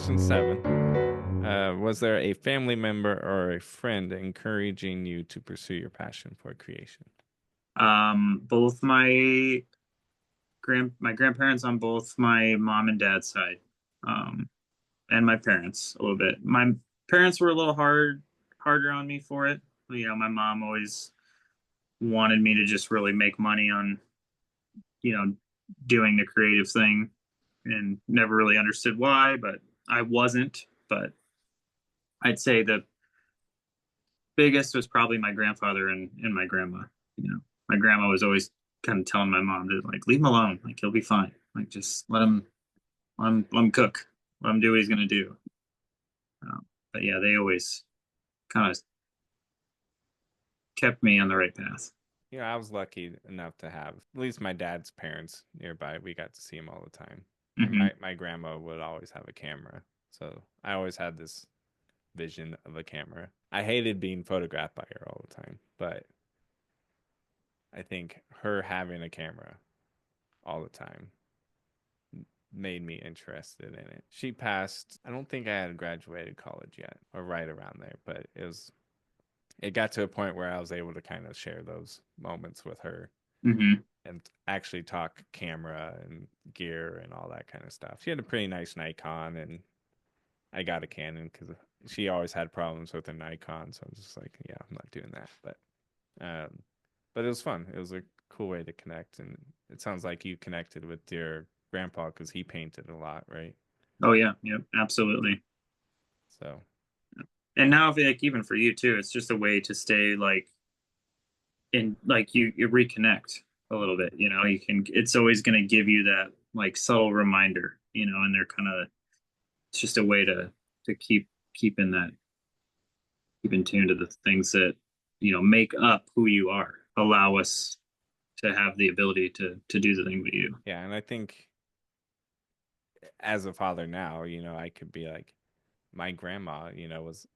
question 7. Was there a family member or a friend encouraging you to pursue your passion for creation? Both my grandparents on both my mom and dad's side, um, and my parents a little bit. My parents were a little harder on me for it. My mom always wanted me to just really make money on, you know, doing the creative thing, and never really understood why, but I wasn't. But I'd say the biggest was probably my grandfather and my grandma. My grandma was always kind of telling my mom to like leave him alone, like he'll be fine, like just let him cook, let him do what he's gonna do. But yeah, they always kind of kept me on the right path. I was lucky enough to have at least my dad's parents nearby. We got to see him all the time. And Hmm. my grandma would always have a camera. So I always had this vision of a camera. I hated being photographed by her all the time, but I think her having a camera all the time made me interested in it. She passed, I don't think I had graduated college yet, or right around there, but it got to a point where I was able to kind of share those moments with her Hmm. and actually talk camera and gear and all that kind of stuff. She had a pretty nice Nikon, and I got a Canon because she always had problems with her Nikon. So I'm just like, yeah, I'm not doing that. Um, but it was fun. It was a cool way to connect, and it sounds like you connected with your grandpa because he painted a lot, right? Oh yeah, yep, absolutely. So And now, like even for you too, it's just a way to stay like in, like you reconnect a little bit. You can. It's always going to give you that like subtle reminder. And they're kind of. It's just a way to keep in that keep in tune to the things that make up who you are, allow us to have the ability to do the thing we do. yeah, and I think as a father now, I could be like, my grandma, was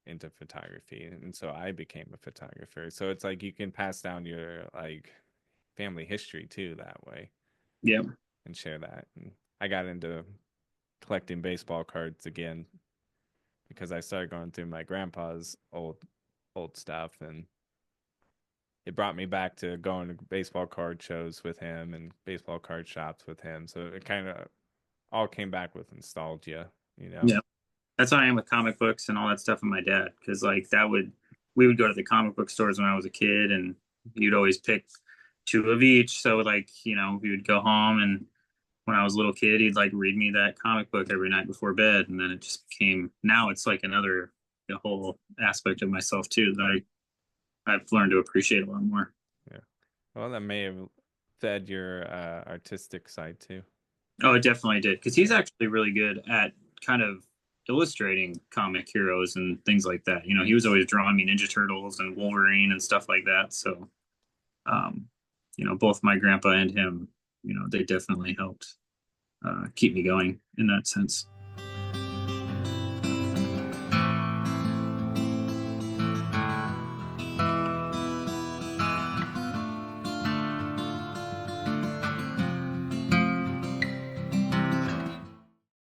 into photography, and so I became a photographer. So it's like you can pass down your like family history too that way Yeah. and share that. And I got into collecting baseball cards again because I started going through my grandpa's old stuff, and it brought me back to going to baseball card shows with him and baseball card shops with him. So it kind of all came back with nostalgia. Yeah. That's how I am with comic books and all that stuff with my dad. Because like we would go to the comic book stores when I was a kid, and you'd always pick two of each. So like, we would go home, and when I was a little kid, he'd like read me that comic book every night before bed. And then it just became, now it's like a whole aspect of myself too that I've learned to appreciate a lot more. Yeah. Well, that may have fed your artistic side too. Oh, it definitely did. Because he's Yeah. actually really good at kind of illustrating comic heroes and things like that. He was always drawing me Ninja Turtles and Wolverine and stuff like that. So, um, both my grandpa and him, they definitely helped keep me going in that sense.